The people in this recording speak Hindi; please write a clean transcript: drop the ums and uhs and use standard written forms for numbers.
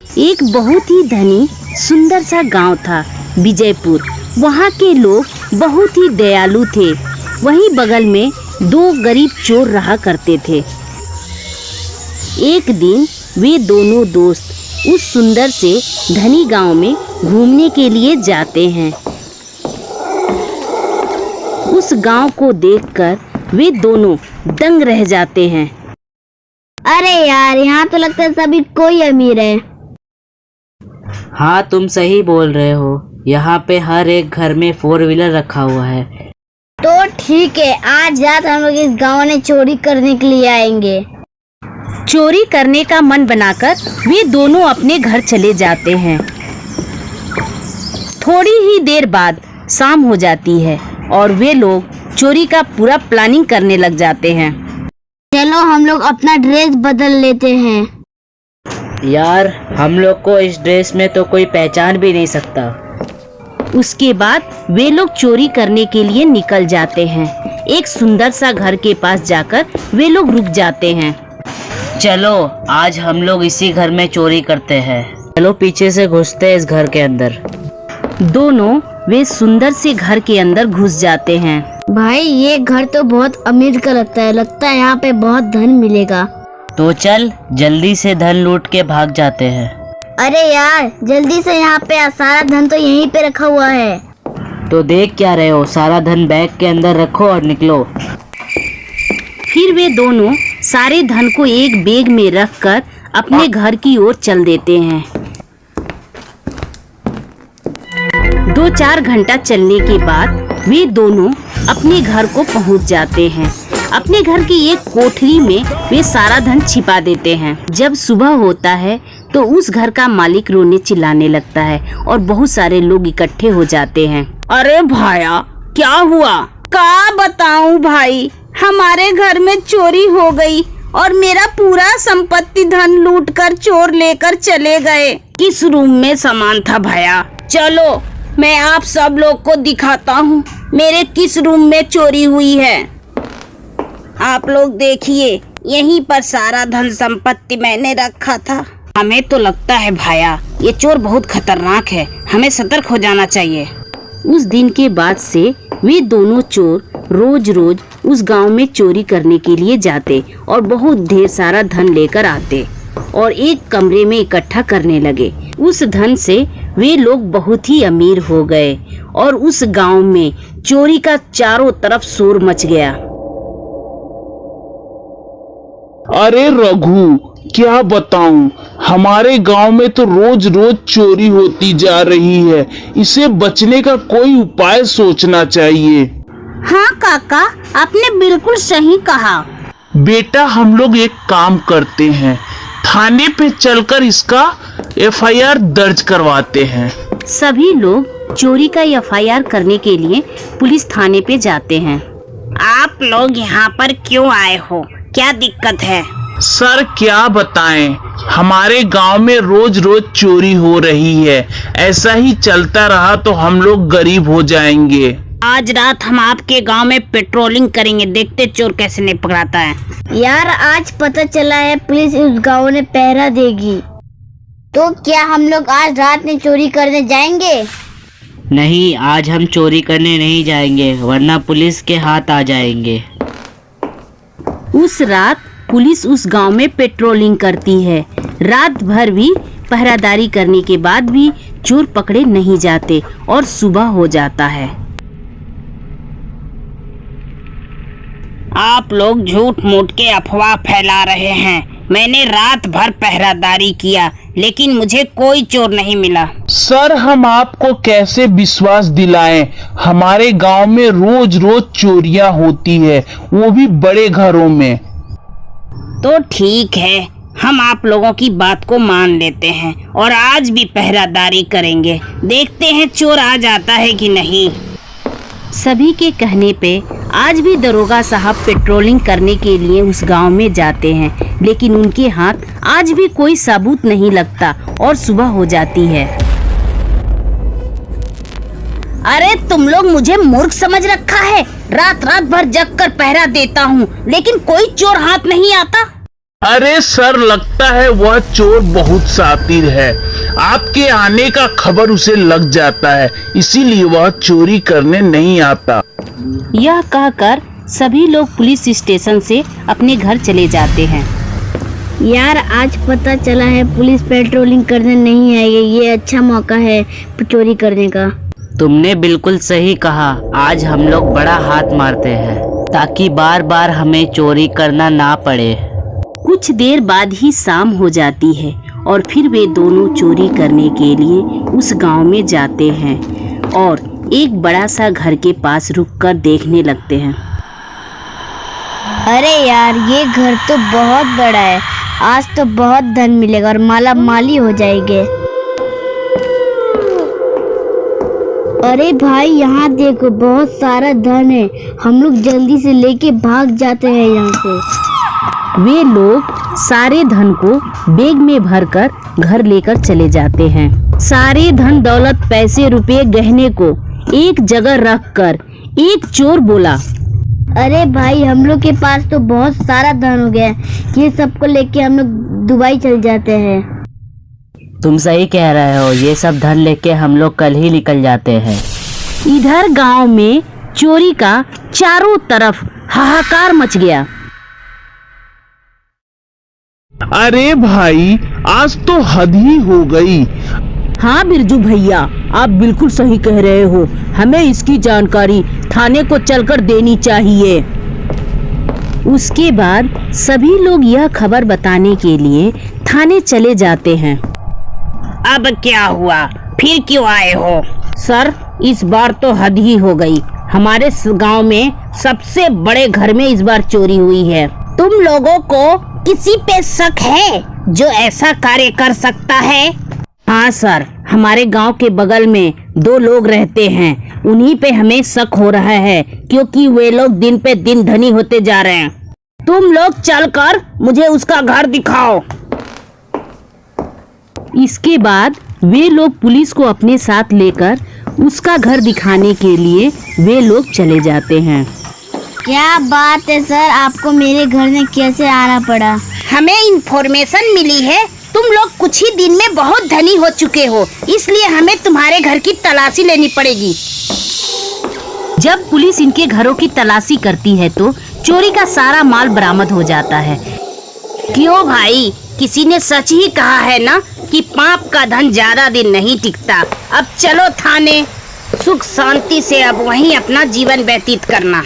एक बहुत ही धनी सुंदर सा गांव था विजयपुर। वहाँ के लोग बहुत ही दयालु थे। वहीं बगल में दो गरीब चोर रहा करते थे। एक दिन वे दोनों दोस्त उस सुंदर से धनी गांव में घूमने के लिए जाते हैं। उस गांव को देखकर वे दोनों दंग रह जाते हैं। अरे यार, यहाँ तो लगता है सभी कोई अमीर है। हाँ, तुम सही बोल रहे हो। यहाँ पे हर एक घर में 4 व्हीलर रखा हुआ है। तो ठीक है, आज रात हम लोग इस गांव में चोरी करने के लिए आएंगे। चोरी करने का मन बनाकर वे दोनों अपने घर चले जाते हैं। थोड़ी ही देर बाद शाम हो जाती है और वे लोग चोरी का पूरा प्लानिंग करने लग जाते हैं। चलो हम लोग अपना ड्रेस बदल लेते हैं। यार, हम लोग को इस ड्रेस में तो कोई पहचान भी नहीं सकता। उसके बाद वे लोग चोरी करने के लिए निकल जाते हैं। एक सुंदर सा घर के पास जाकर वे लोग रुक जाते हैं। चलो आज हम लोग इसी घर में चोरी करते हैं। चलो पीछे से घुसते हैं इस घर के अंदर। दोनों वे सुंदर से घर के अंदर घुस जाते हैं। भाई, ये घर तो बहुत अमीर का लगता है यहाँ पे बहुत धन मिलेगा। तो चल जल्दी से धन लूट के भाग जाते हैं। अरे यार, जल्दी से, यहाँ पे सारा धन तो यहीं पे रखा हुआ है। तो देख क्या रहे हो, सारा धन बैग के अंदर रखो और निकलो। फिर वे दोनों सारे धन को एक बैग में रखकर अपने घर की ओर चल देते हैं। 2-4 घंटा चलने के बाद वे दोनों अपने घर को पहुंच जाते हैं। अपने घर की एक कोठरी में वे सारा धन छिपा देते हैं। जब सुबह होता है तो उस घर का मालिक रोने चिल्लाने लगता है और बहुत सारे लोग इकट्ठे हो जाते हैं। अरे भाया, क्या हुआ? क्या बताऊं भाई, हमारे घर में चोरी हो गई और मेरा पूरा संपत्ति धन लूट कर चोर लेकर चले गए। किस रूम में सामान था भाया? चलो मैं आप सब लोग को दिखाता हूँ मेरे किस रूम में चोरी हुई है। आप लोग देखिए, यहीं पर सारा धन संपत्ति मैंने रखा था। हमें तो लगता है भाया, ये चोर बहुत खतरनाक है, हमें सतर्क हो जाना चाहिए। उस दिन के बाद से वे दोनों चोर रोज रोज उस गांव में चोरी करने के लिए जाते और बहुत ढेर सारा धन लेकर आते और एक कमरे में इकट्ठा करने लगे। उस धन से वे लोग बहुत ही अमीर हो गए और उस गांव में चोरी का चारों तरफ शोर मच गया। अरे रघु, क्या बताऊं, हमारे गांव में तो रोज रोज चोरी होती जा रही है। इसे बचने का कोई उपाय सोचना चाहिए। हाँ काका, आपने बिल्कुल सही कहा। बेटा, हम लोग एक काम करते हैं, थाने पे चलकर इसका FIR दर्ज करवाते हैं। सभी लोग चोरी का FIR करने के लिए पुलिस थाने पे जाते हैं। आप लोग यहाँ पर क्यों आए हो? क्या दिक्कत है? सर क्या बताएं, हमारे गांव में रोज रोज चोरी हो रही है। ऐसा ही चलता रहा तो हम लोग गरीब हो जाएंगे। आज रात हम आपके गांव में पेट्रोलिंग करेंगे, देखते चोर कैसे नहीं पकड़ाता है। यार, आज पता चला है पुलिस उस गांव में पहरा देगी। तो क्या हम लोग आज रात में चोरी करने जाएंगे? नहीं, आज हम चोरी करने नहीं जाएंगे, वरना पुलिस के हाथ आ जाएंगे। उस रात पुलिस उस गांव में पेट्रोलिंग करती है। रात भर भी पहरादारी करने के बाद भी चोर पकड़े नहीं जाते और सुबह हो जाता है। आप लोग झूठ मूठ के अफवाह फैला रहे हैं। मैंने रात भर पहरादारी किया लेकिन मुझे कोई चोर नहीं मिला। सर, हम आपको कैसे विश्वास दिलाएं? हमारे गांव में रोज रोज चोरियां होती है, वो भी बड़े घरों में। तो ठीक है, हम आप लोगों की बात को मान लेते हैं और आज भी पहरादारी करेंगे। देखते हैं चोर आ जाता है कि नहीं। सभी के कहने पे आज भी दरोगा साहब पेट्रोलिंग करने के लिए उस गांव में जाते हैं, लेकिन उनके हाथ आज भी कोई सबूत नहीं लगता और सुबह हो जाती है। अरे तुम लोग मुझे मूर्ख समझ रखा है? रात रात भर जग कर पहरा देता हूँ लेकिन कोई चोर हाथ नहीं आता। अरे सर, लगता है वह चोर बहुत शातिर है। आपके आने का खबर उसे लग जाता है, इसीलिए वह चोरी करने नहीं आता। यह कहकर सभी लोग पुलिस स्टेशन से अपने घर चले जाते हैं। यार, आज पता चला है पुलिस पेट्रोलिंग करने नहीं आएगी। ये अच्छा मौका है चोरी करने का। तुमने बिल्कुल सही कहा। आज हम लोग बड़ा हाथ मारते हैं ताकि बार बार हमें चोरी करना ना पड़े। कुछ देर बाद ही शाम हो जाती है और फिर वे दोनों चोरी करने के लिए उस गांव में जाते हैं और एक बड़ा सा घर के पास रुककर देखने लगते हैं। अरे यार, ये घर तो बहुत बड़ा है। आज तो बहुत धन मिलेगा और माला माली हो जाएंगे। अरे भाई, यहाँ देखो, बहुत सारा धन है। हम लोग जल्दी से लेके भाग जाते हैं यहाँ से। वे लोग सारे धन को बैग में भरकर घर लेकर चले जाते हैं। सारे धन दौलत, पैसे, रुपए, गहने को एक जगह रखकर एक चोर बोला, अरे भाई, हम लोग के पास तो बहुत सारा धन हो गया है। ये सबको लेके हम लोग दुबई चल जाते हैं। तुम सही कह रहे हो। ये सब धन लेके हम लोग कल ही निकल जाते हैं। इधर गांव में चोरी का चारों तरफ हाहाकार मच गया। अरे भाई, आज तो हद ही हो गई। हाँ बिरजू भैया, आप बिल्कुल सही कह रहे हो। हमें इसकी जानकारी थाने को चलकर देनी चाहिए। उसके बाद सभी लोग यह खबर बताने के लिए थाने चले जाते हैं। अब क्या हुआ? फिर क्यों आए हो? सर, इस बार तो हद ही हो गई। हमारे गांव में सबसे बड़े घर में इस बार चोरी हुई है। तुम लोगों को किसी पे शक है जो ऐसा कार्य कर सकता है? हाँ सर, हमारे गांव के बगल में 2 लोग रहते हैं। उन्हीं पे हमें शक हो रहा है क्योंकि वे लोग दिन पे दिन धनी होते जा रहे हैं। तुम लोग चलकर मुझे उसका घर दिखाओ। इसके बाद वे लोग पुलिस को अपने साथ लेकर उसका घर दिखाने के लिए वे लोग चले जाते हैं। क्या बात है सर, आपको मेरे घर में कैसे आना पड़ा? हमें इंफॉर्मेशन मिली है तुम लोग कुछ ही दिन में बहुत धनी हो चुके हो, इसलिए हमें तुम्हारे घर की तलाशी लेनी पड़ेगी। जब पुलिस इनके घरों की तलाशी करती है तो चोरी का सारा माल बरामद हो जाता है। क्यों भाई, किसी ने सच ही कहा है ना कि पाप का धन ज्यादा दिन नहीं टिकता। अब चलो थाने, सुख शांति से अब वहीं अपना जीवन व्यतीत करना।